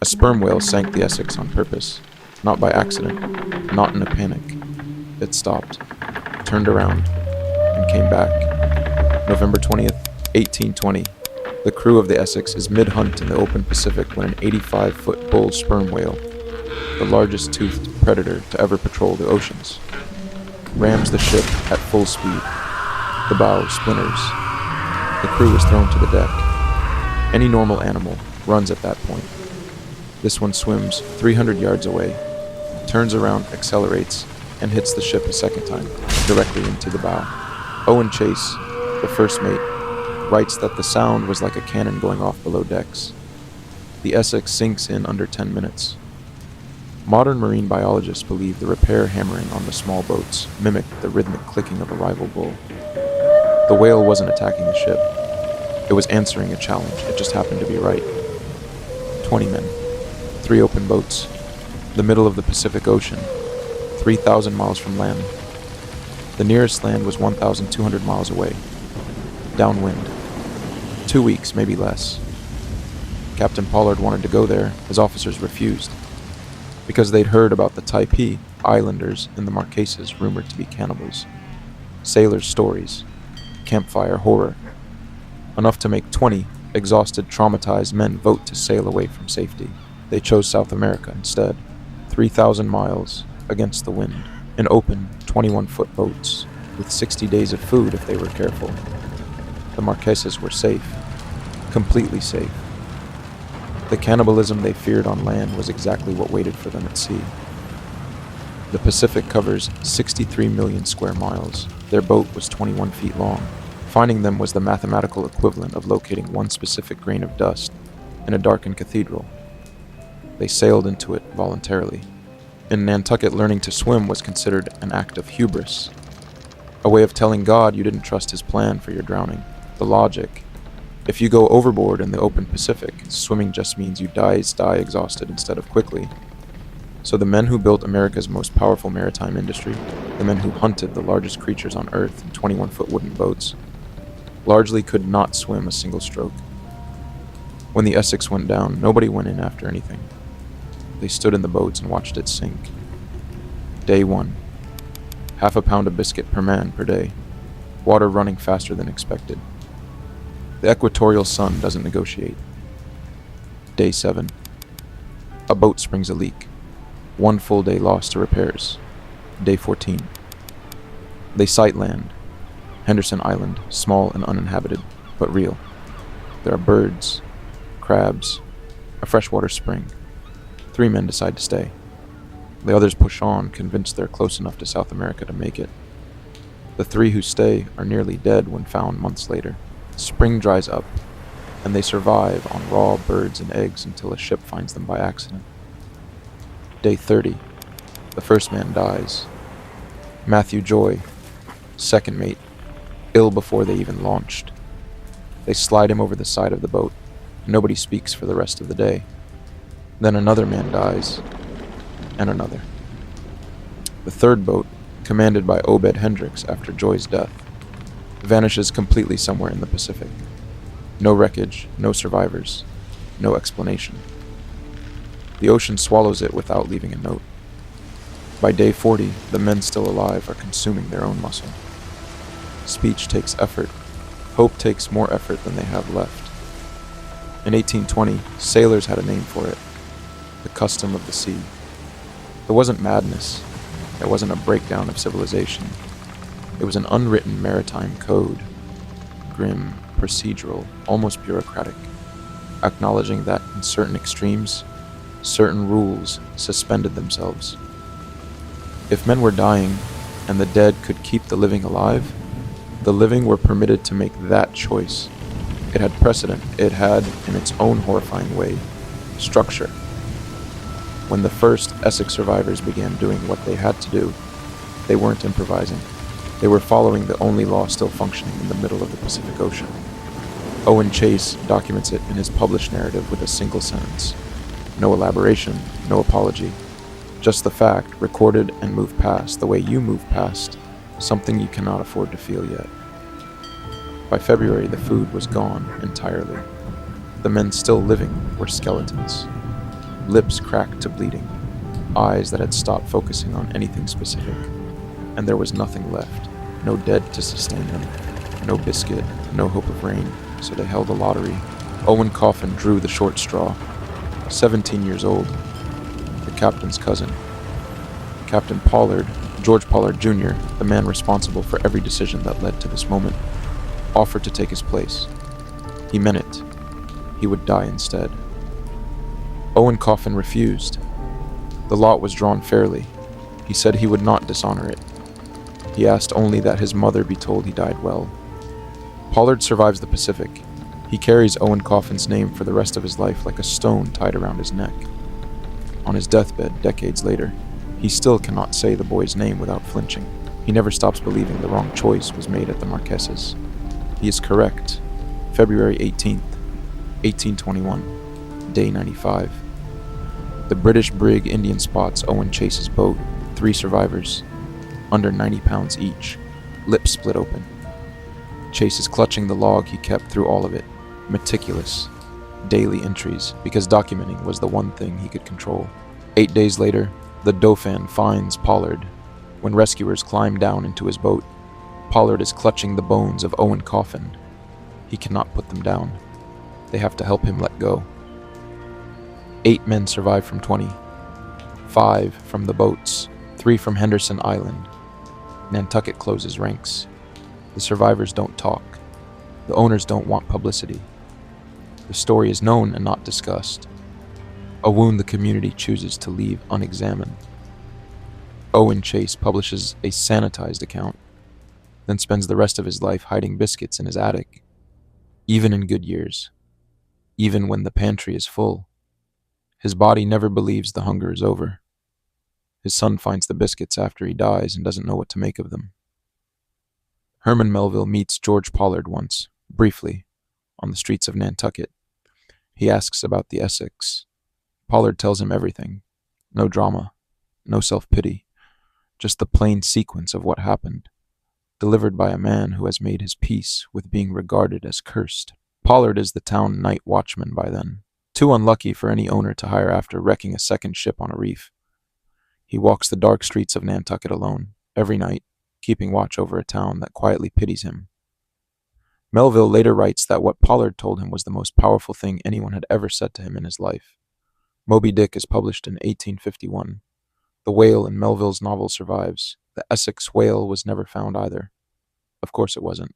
A sperm whale sank the Essex on purpose, not by accident, not in a panic. It stopped, turned around, and came back. November 20th, 1820. The crew of the Essex is mid-hunt in the open Pacific when an 85-foot bull sperm whale, the largest toothed predator to ever patrol the oceans, rams the ship at full speed. The bow splinters. The crew is thrown to the deck. Any normal animal runs at that point. This one swims 300 yards away, turns around, accelerates, and hits the ship a second time, directly into the bow. Owen Chase, the first mate, writes that the sound was like a cannon going off below decks. The Essex sinks in under 10 minutes. Modern marine biologists believe the repair hammering on the small boats mimicked the rhythmic clicking of a rival bull. The whale wasn't attacking the ship. It was answering a challenge. It just happened to be right. 20 men. 3 open boats. The middle of the Pacific Ocean. 3,000 miles from land. The nearest land was 1,200 miles away. Downwind. 2 weeks, maybe less. Captain Pollard wanted to go there. His officers refused. Because they'd heard about the Taipei islanders in the Marquesas rumored to be cannibals. Sailors' stories. Campfire horror. Enough to make 20 exhausted, traumatized men vote to sail away from safety. They chose South America instead. 3,000 miles against the wind, in open 21-foot boats, with 60 days of food if they were careful. The Marquesas were safe. Completely safe. The cannibalism they feared on land was exactly what waited for them at sea. The Pacific covers 63 million square miles. Their boat was 21 feet long. Finding them was the mathematical equivalent of locating one specific grain of dust in a darkened cathedral. They sailed into it voluntarily. In Nantucket, learning to swim was considered an act of hubris, a way of telling God you didn't trust his plan for your drowning. The logic: if you go overboard in the open Pacific, swimming just means you die exhausted instead of quickly. So the men who built America's most powerful maritime industry, the men who hunted the largest creatures on Earth in 21-foot wooden boats, largely could not swim a single stroke. When the Essex went down, nobody went in after anything. They stood in the boats and watched it sink. Day 1. Half a pound of biscuit per man per day. Water running faster than expected. The equatorial sun doesn't negotiate. Day 7. A boat springs a leak. 1 full day lost to repairs. Day 14. They sight land. Henderson Island, small and uninhabited, but real. There are birds, crabs, a freshwater spring. 3 men decide to stay. The others push on, convinced they're close enough to South America to make it. The 3 who stay are nearly dead when found months later. Spring dries up, and they survive on raw birds and eggs until a ship finds them by accident. Day 30. The first man dies. Matthew Joy, second mate, ill before they even launched. They slide him over the side of the boat. Nobody speaks for the rest of the day. Then another man dies, and another. The third boat, commanded by Obed Hendricks after Joy's death, vanishes completely somewhere in the Pacific. No wreckage, no survivors, no explanation. The ocean swallows it without leaving a note. By day 40, the men still alive are consuming their own muscle. Speech takes effort. Hope takes more effort than they have left. In 1820, sailors had a name for it: the custom of the sea. It wasn't madness. It wasn't a breakdown of civilization. It was an unwritten maritime code, grim, procedural, almost bureaucratic, acknowledging that in certain extremes, certain rules suspended themselves. If men were dying, and the dead could keep the living alive, the living were permitted to make that choice. It had precedent. It had, in its own horrifying way, structure. When the first Essex survivors began doing what they had to do, they weren't improvising. They were following the only law still functioning in the middle of the Pacific Ocean. Owen Chase documents it in his published narrative with a single sentence. No elaboration, no apology. Just the fact, recorded and moved past the way you move past something you cannot afford to feel yet. By February, the food was gone entirely. The men still living were skeletons. lips cracked to bleeding, eyes that had stopped focusing on anything specific, and there was nothing left, no dead to sustain them, no biscuit, no hope of rain, so they held a lottery. Owen Coffin drew the short straw, 17 years old, the captain's cousin. Captain Pollard, George Pollard Jr., the man responsible for every decision that led to this moment, offered to take his place. He meant it. He would die instead. Owen Coffin refused. The lot was drawn fairly. He said he would not dishonor it. He asked only that his mother be told he died well. Pollard survives the Pacific. He carries Owen Coffin's name for the rest of his life like a stone tied around his neck. On his deathbed, decades later, he still cannot say the boy's name without flinching. He never stops believing the wrong choice was made at the Marquesas. He is correct. February 18th, 1821, day 95. The British brig Indian spots Owen Chase's boat, 3 survivors, under 90 pounds each, lips split open. Chase is clutching the log he kept through all of it, meticulous, daily entries, because documenting was the one thing he could control. 8 days later, the Dauphin finds Pollard. When rescuers climb down into his boat, Pollard is clutching the bones of Owen Coffin. He cannot put them down. They have to help him let go. 8 men survive from 20. 5 from the boats, 3 from Henderson Island. Nantucket closes ranks. The survivors don't talk. The owners don't want publicity. The story is known and not discussed. A wound the community chooses to leave unexamined. Owen Chase publishes a sanitized account, then spends the rest of his life hiding biscuits in his attic, even in good years, even when the pantry is full. His body never believes the hunger is over. His son finds the biscuits after he dies and doesn't know what to make of them. Herman Melville meets George Pollard once, briefly, on the streets of Nantucket. He asks about the Essex. Pollard tells him everything. No drama, no self-pity, just the plain sequence of what happened, delivered by a man who has made his peace with being regarded as cursed. Pollard is the town night watchman by then, too unlucky for any owner to hire after wrecking a second ship on a reef. He walks the dark streets of Nantucket alone, every night, keeping watch over a town that quietly pities him. Melville later writes that what Pollard told him was the most powerful thing anyone had ever said to him in his life. Moby Dick is published in 1851. The whale in Melville's novel survives. The Essex whale was never found either. Of course it wasn't.